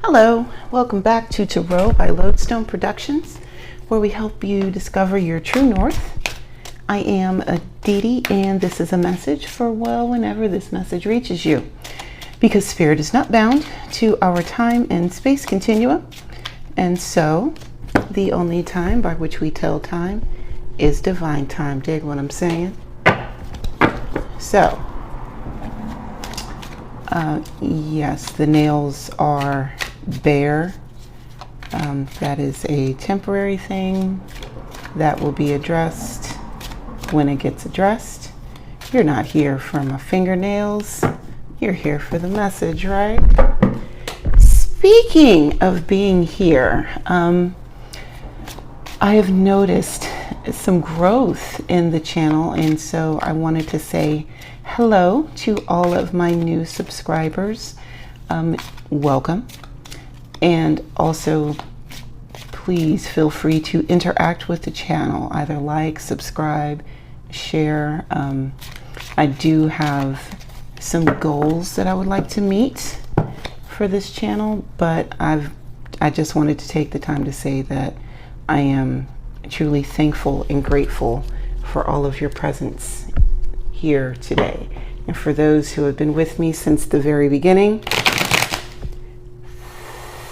Hello, welcome back to Tarot by Lodestone Productions, where we help you discover your true north. I am Aditi, and this is a message for, well, whenever this message reaches you, because Spirit is not bound to our time and space continuum, and so the only time by which we tell time is divine time. Dig what I'm saying? So, yes, the nails are bare. That is a temporary thing that will be addressed when it gets addressed. You're not here for my fingernails. You're here for the message, right? Speaking of being here, I have noticed some growth in the channel, and so I wanted to say hello to all of my new subscribers. Welcome. And also, please feel free to interact with the channel, either like, subscribe, share. I do have some goals that I would like to meet for this channel, but I just wanted to take the time to say that I am truly thankful and grateful for all of your presence here today. And for those who have been with me since the very beginning,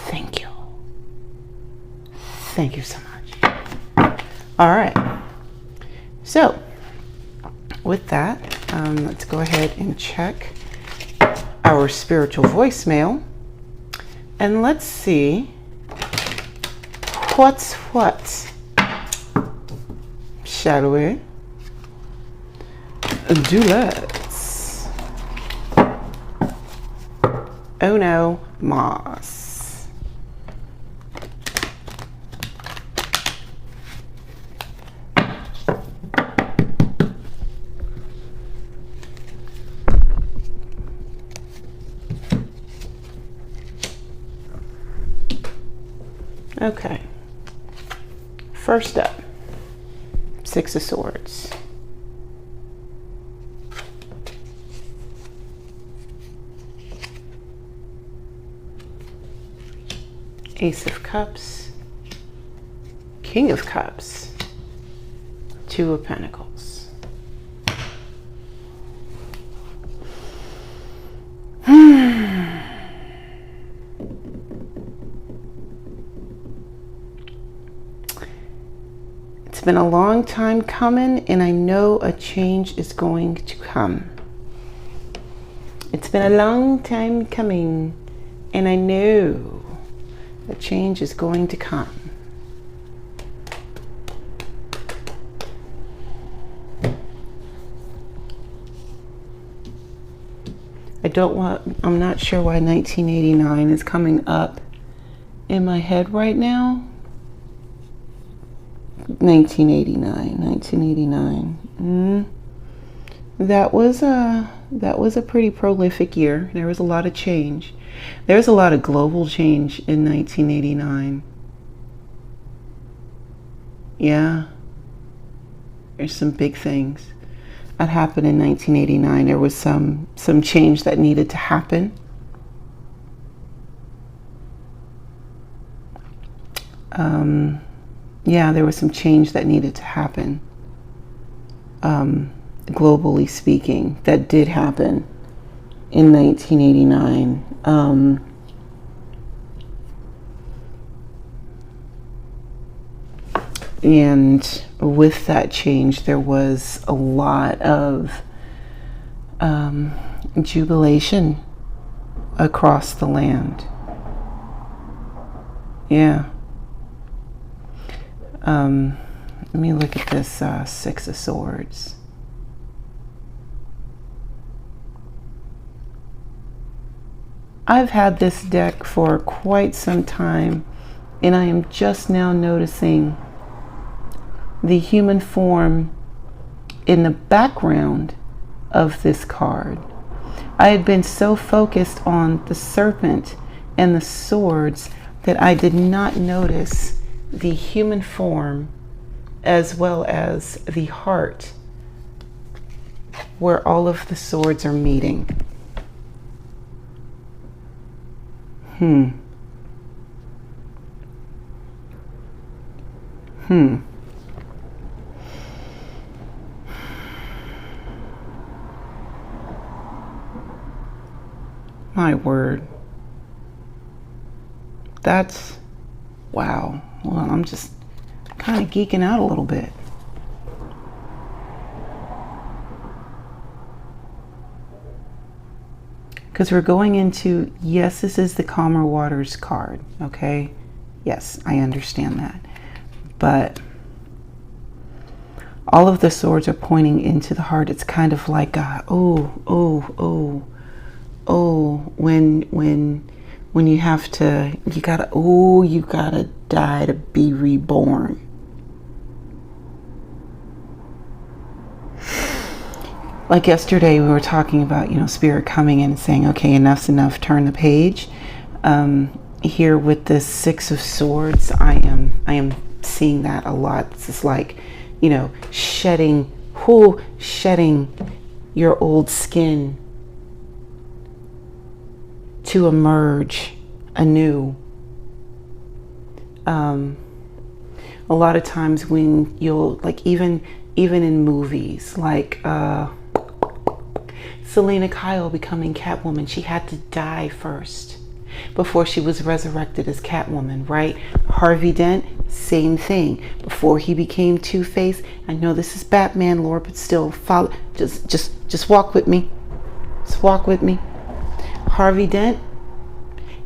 thank you. Thank you so much. All right. So, with that, let's go ahead and check our spiritual voicemail. And let's see what's what. Shall we? Do let's. Oh no, Moss. Okay, first up, Six of Swords. Ace of Cups, King of Cups, Two of Pentacles. It's been a long time coming, and I know a change is going to come. It's been a long time coming, and I know a change is going to come. I'm not sure why 1989 is coming up in my head right now. 1989. That was a pretty prolific year. There was a lot of change. There was a lot of global change in 1989. Yeah. There's some big things that happened in 1989. There was some change that needed to happen. Yeah, there was some change that needed to happen, globally speaking, that did happen in 1989. And with that change, there was a lot of jubilation across the land. Yeah. Let me look at this Six of Swords. I've had this deck for quite some time, and I am just now noticing the human form in the background of this card. I had been so focused on the serpent and the swords that I did not notice the human form as well as the heart where all of the swords are meeting. My word. That's, wow. Well, I'm just kind of geeking out a little bit. Because we're going into, yes, this is the calmer waters card, okay? Yes, I understand that. But all of the swords are pointing into the heart. It's kind of like, when you have to, you gotta die to be reborn. Like yesterday, we were talking about, spirit coming in and saying, okay, enough's enough, turn the page. Here with this Six of Swords, I am seeing that a lot. It's just like, shedding your old skin to emerge anew. A lot of times when you'll, like, even in movies, like Selena Kyle becoming Catwoman, she had to die first before she was resurrected as Catwoman, right? Harvey Dent, same thing. Before he became Two-Face, I know this is Batman lore, but still, follow. Just walk with me. Just walk with me. Harvey Dent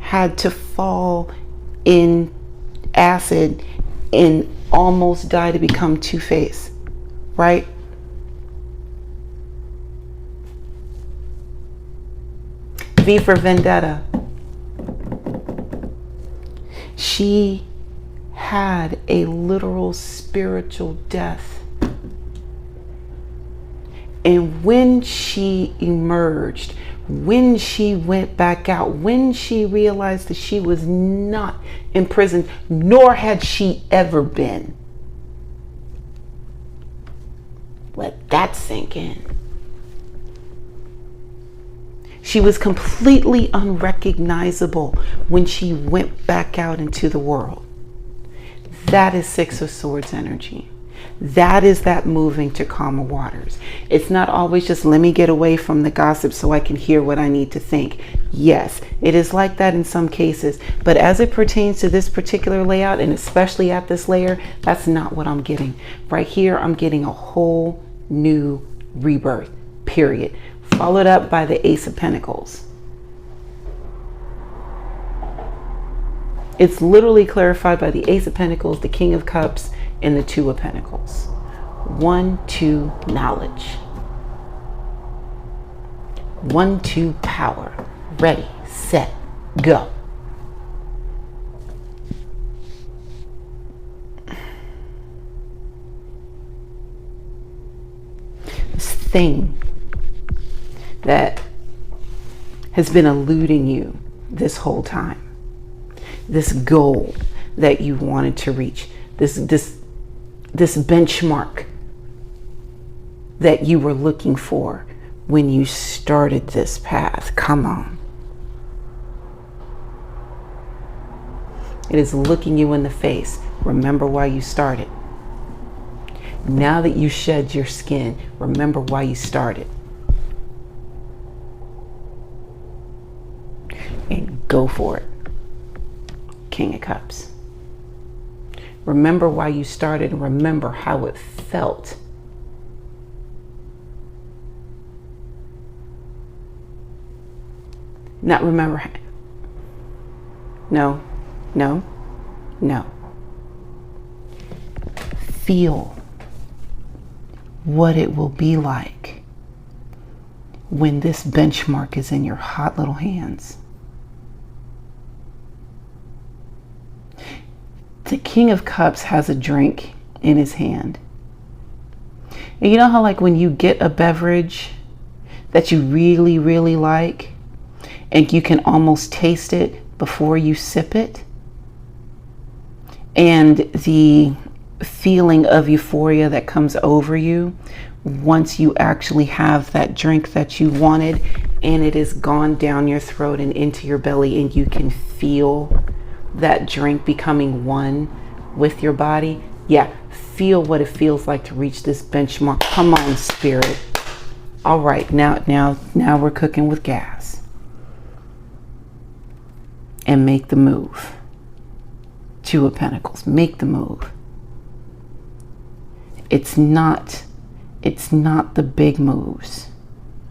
had to fall in acid and almost die to become Two-Face, right? V for Vendetta. She had a literal spiritual death. And when she emerged, when she went back out, when she realized that she was not imprisoned, nor had she ever been. Let that sink in. She was completely unrecognizable when she went back out into the world. That is Six of Swords energy. That is that moving to calmer waters. It's not always just let me get away from the gossip so I can hear what I need to think. Yes, it is like that in some cases, but as it pertains to this particular layout, and especially at this layer, that's not what I'm getting. Right here, I'm getting a whole new rebirth, period. Followed up by the Ace of Pentacles. It's literally clarified by the Ace of Pentacles, the King of Cups, and the Two of Pentacles. 1, 2, knowledge. 1, 2, power. Ready, set, go. This thing that has been eluding you this whole time. This goal that you wanted to reach. This benchmark that you were looking for when you started this path. Come on. It is looking you in the face. Remember why you started. Now that you shed your skin, remember why you started. And go for it. King of Cups. Remember why you started and remember how it felt. Not remember. No. Feel what it will be like when this benchmark is in your hot little hands. The King of Cups has a drink in his hand. And you know how, like, when you get a beverage that you really, really like, and you can almost taste it before you sip it? And the feeling of euphoria that comes over you once you actually have that drink that you wanted, and it has gone down your throat and into your belly, and you can feel that drink becoming one with your body. Yeah, feel what it feels like to reach this benchmark. Come on, Spirit. All right, now we're cooking with gas. And make the move. Two of Pentacles. Make the move. It's not the big moves,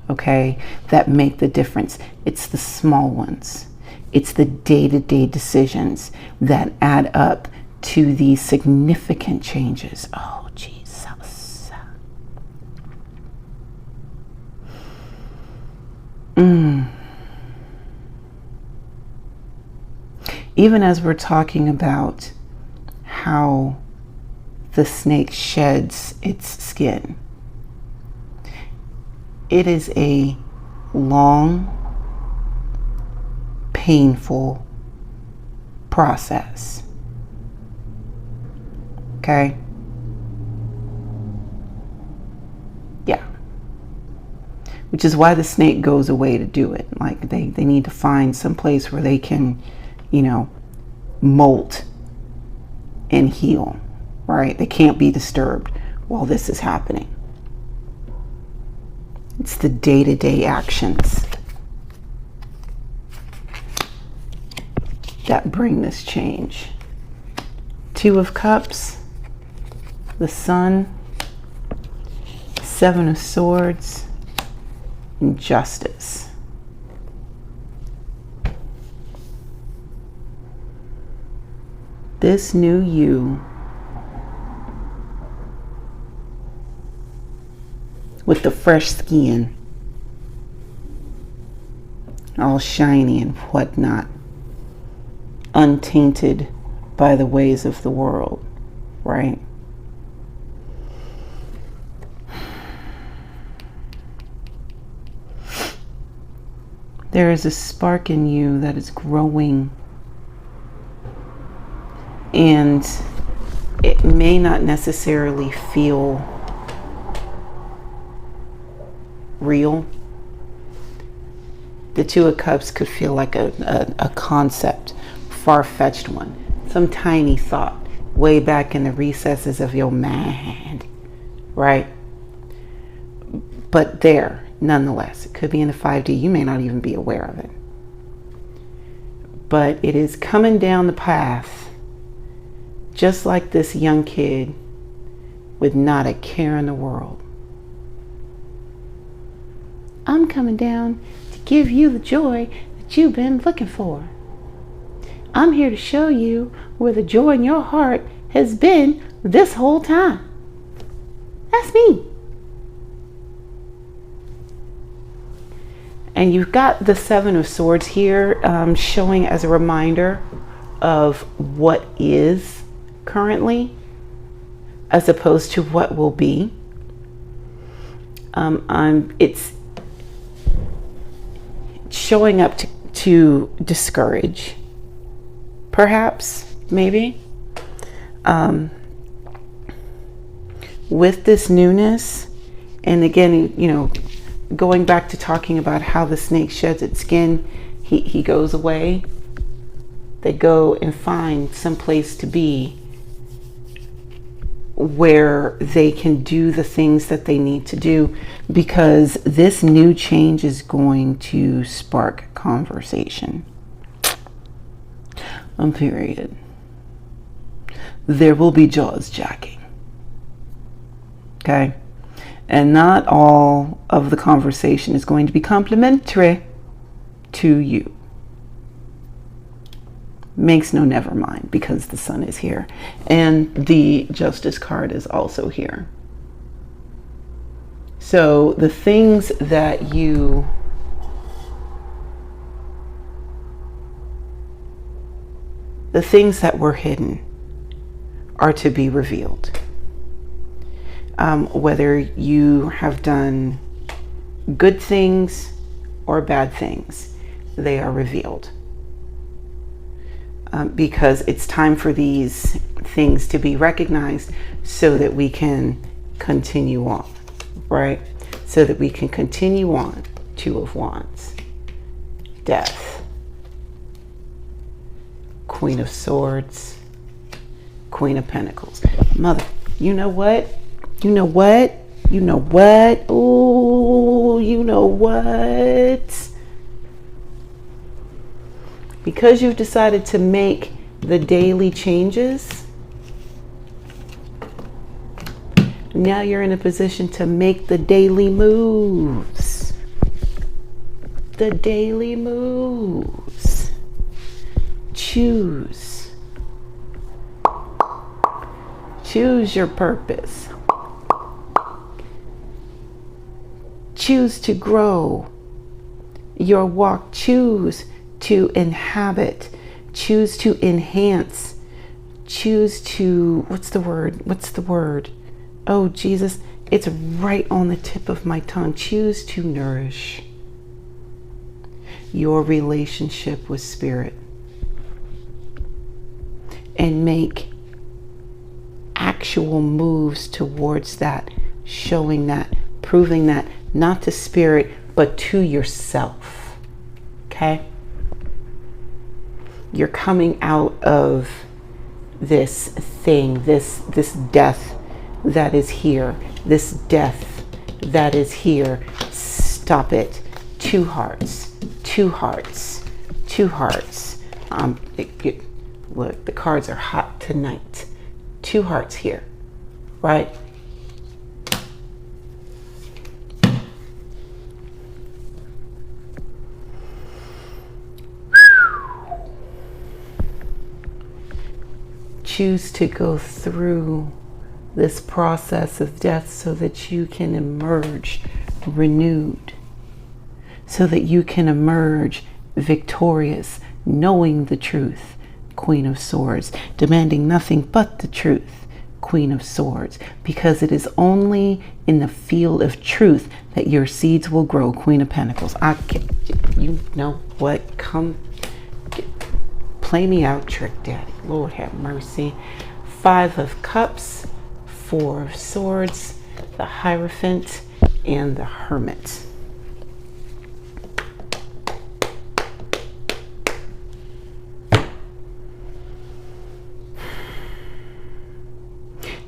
okay, that make the difference. It's the small ones. It's the day-to-day decisions that add up to these significant changes. Oh, Jesus. Even as we're talking about how the snake sheds its skin, it is a long, painful process. Okay? Yeah. Which is why the snake goes away to do it. Like they need to find some place where they can, molt and heal, right? They can't be disturbed while this is happening. It's the day-to-day actions that bring this change. Two of Cups, the Sun, Seven of Swords, and Justice. This new you, with the fresh skin, all shiny and whatnot, untainted by the ways of the world, right? There is a spark in you that is growing, and it may not necessarily feel real. The Two of Cups could feel like a concept, far-fetched one, some tiny thought way back in the recesses of your mind, right? But there, nonetheless, it could be in the 5D. You may not even be aware of it. But it is coming down the path, just like this young kid with not a care in the world. I'm coming down to give you the joy that you've been looking for. I'm here to show you where the joy in your heart has been this whole time. That's me. And you've got the Seven of Swords here, showing as a reminder of what is currently as opposed to what will be. It's showing up to discourage, perhaps, maybe. With this newness, and again, going back to talking about how the snake sheds its skin, he goes away. They go and find some place to be where they can do the things that they need to do, because this new change is going to spark conversation. Period. There will be jaws jacking. Okay? And not all of the conversation is going to be complimentary to you. Makes no never mind, because the Sun is here. And the Justice card is also here. So the things that were hidden are to be revealed. Whether you have done good things or bad things, they are revealed. Because it's time for these things to be recognized so that we can continue on, right? So that we can continue on. Two of Wands, Death, Queen of Swords, Queen of Pentacles. Mother, you know what? You know what? You know what? Ooh, you know what? Because you've decided to make the daily changes, now you're in a position to make the daily moves. The daily moves. Choose. Choose your purpose. Choose to grow your walk. Choose to inhabit. Choose to enhance. Choose to, what's the word? Oh, Jesus, it's right on the tip of my tongue. Choose to nourish your relationship with Spirit and make actual moves towards that, showing that, proving that, not to Spirit, but to yourself. Okay? You're coming out of this thing, this death that is here, this death that is here. Stop it. Two hearts, two hearts, two hearts. Look, the cards are hot tonight. Two hearts here, right? Choose to go through this process of death so that you can emerge renewed, so that you can emerge victorious, knowing the truth, Queen of Swords, demanding nothing but the truth, Queen of Swords, because it is only in the field of truth that your seeds will grow, Queen of Pentacles. You know what? Come, play me out, Trick Daddy. Lord have mercy. Five of Cups, Four of Swords, the Hierophant, and the Hermit.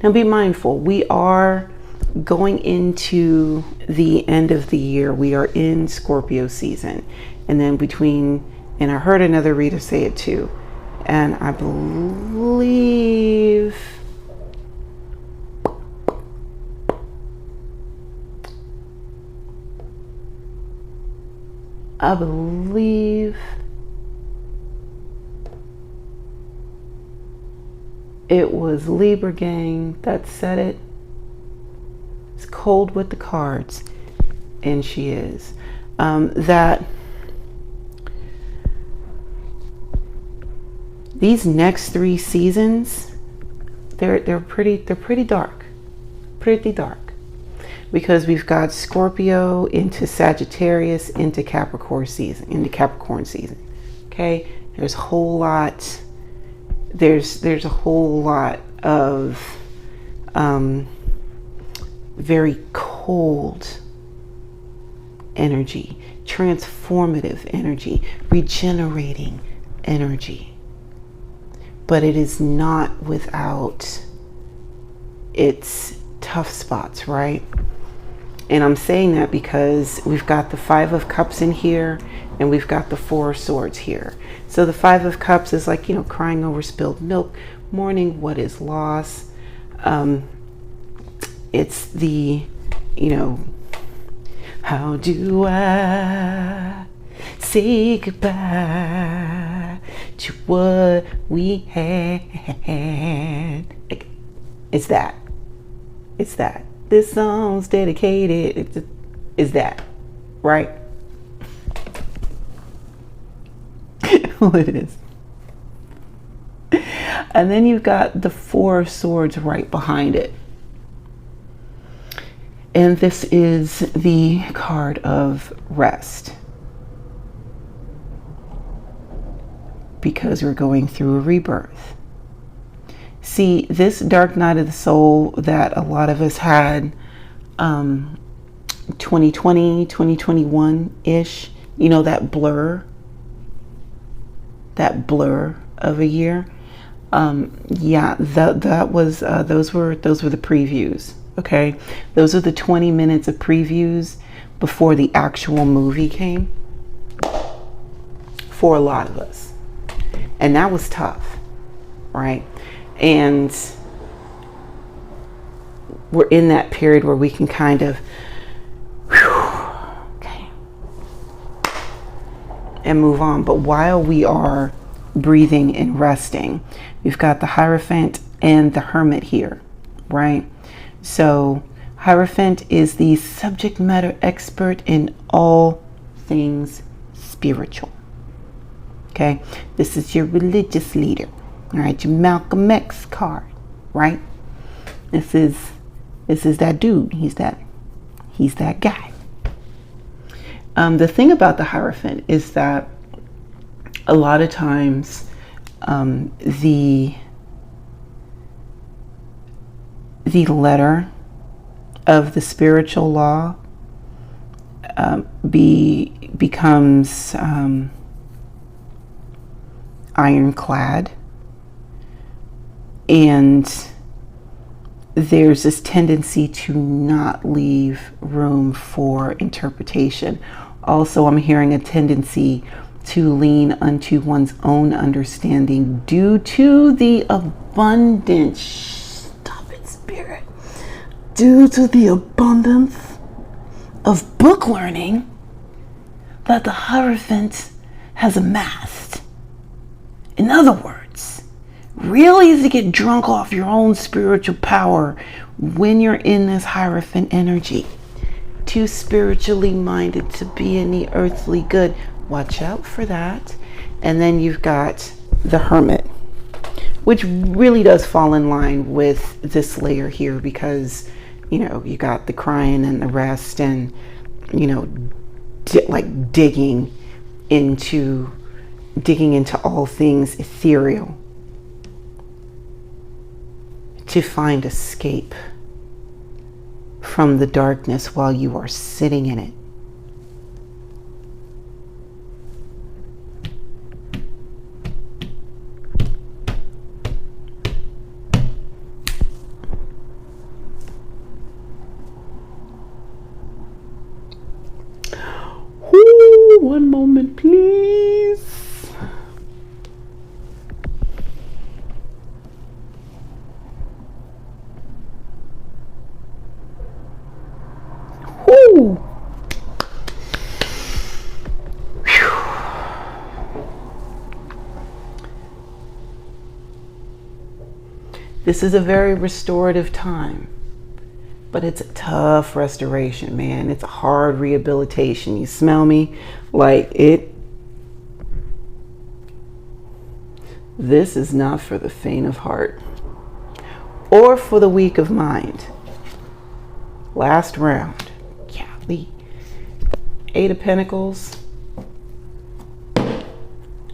Now be mindful, we are going into the end of the year. We are in Scorpio season. And then and I heard another reader say it too. And I believe it was Libra Gang that said it. It's cold with the cards, and she is. That these next 3 seasons, they're pretty dark, because we've got Scorpio into Sagittarius into Capricorn season. Okay, there's a whole lot. There's a whole lot of very cold energy, transformative energy, regenerating energy. But it is not without its tough spots, right? And I'm saying that because we've got the Five of Cups in here and we've got the Four of Swords here. So the Five of Cups is like, crying over spilled milk, mourning what is lost. It's the, how do I say goodbye to what we had? It's that. This song's dedicated. It's that, right? Well, it is. And then you've got the Four of Swords right behind it. And this is the card of rest. Because we're going through a rebirth. See, this dark night of the soul that a lot of us had 2020, 2021-ish, that blur of a year. Yeah, that was those were the previews. Okay, those are the 20 minutes of previews before the actual movie came for a lot of us, and that was tough, right? And we're in that period where we can kind of, okay, and move on. But while we are breathing and resting, we've got the Hierophant and the Hermit here, right? So Hierophant is the subject matter expert in all things spiritual. Okay, this is your religious leader, all right? Your Malcolm X card, right? This is that dude. He's that guy. The thing about the Hierophant is that a lot of times the letter of the spiritual law becomes ironclad, and there's this tendency to not leave room for interpretation. Also, I'm hearing a tendency to lean unto one's own understanding due to the abundance. Stop it, Spirit. Due to the abundance of book learning that the Hierophant has amassed. In other words, real easy to get drunk off your own spiritual power when you're in this Hierophant energy. Too spiritually minded to be any earthly good. Watch out for that. And then you've got the Hermit, which really does fall in line with this layer here, because, you know, you got the crying and the rest, and, you know, like digging into all things ethereal to find escape from the darkness while you are sitting in it. Ooh, one moment, please. Ooh. This is a very restorative time, but it's a tough restoration, man. It's a hard rehabilitation. You smell me? Like it. This is not for the faint of heart or for the weak of mind. Last round. Golly. 8 of Pentacles.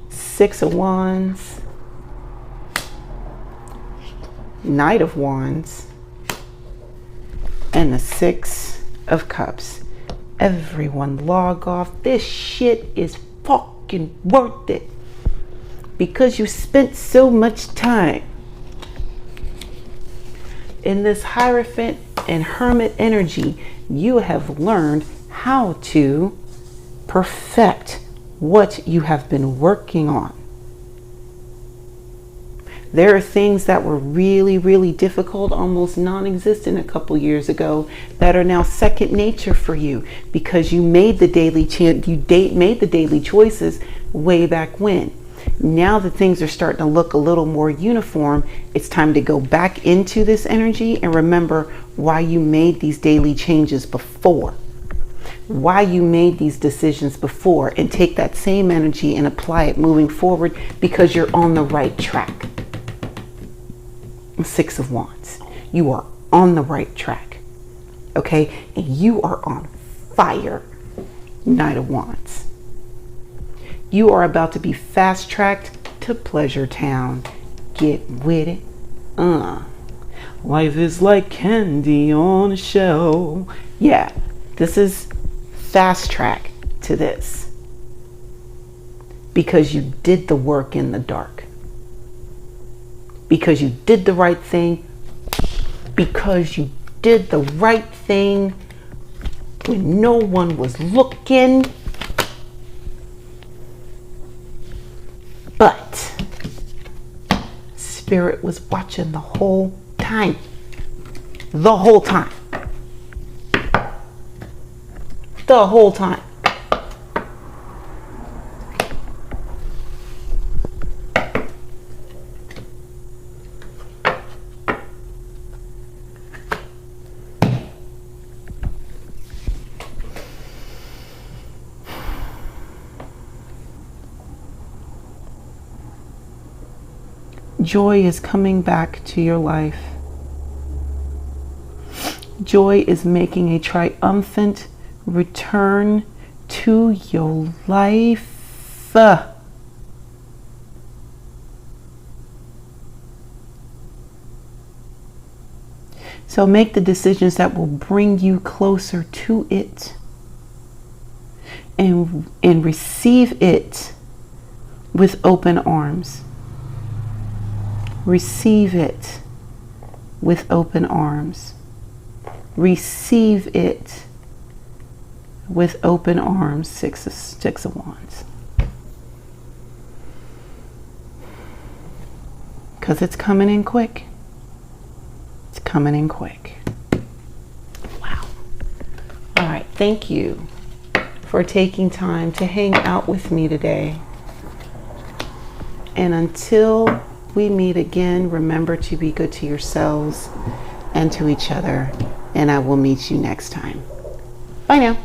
6 of Wands. Knight of Wands. And the 6 of Cups. Everyone log off. This shit is fucking worth it, because you spent so much time in this Hierophant and Hermit energy. You have learned how to perfect what you have been working on. There are things that were really, really difficult, almost non-existent a couple years ago, that are now second nature for you, because you made the daily choices way back when. Now that things are starting to look a little more uniform, it's time to go back into this energy and remember why you made these daily changes before, why you made these decisions before, and take that same energy and apply it moving forward, because you're on the right track. 6 of Wands. You are on the right track. Okay? And you are on fire. Knight of Wands. You are about to be fast-tracked to Pleasure Town. Get with it. Life is like candy on a shelf. Yeah, this is fast track to this, because you did the work in the dark. because you did the right thing, because you did the right thing when no one was looking. But Spirit was watching the whole time. The whole time. The whole time. Joy is coming back to your life. Joy is making a triumphant return to your life. So make the decisions that will bring you closer to it, and receive it with open arms. Receive it with open arms. Receive it with open arms. Six of Wands. Because it's coming in quick. It's coming in quick. Wow. All right. Thank you for taking time to hang out with me today. And until we meet again, remember to be good to yourselves and to each other. And I will meet you next time. Bye now.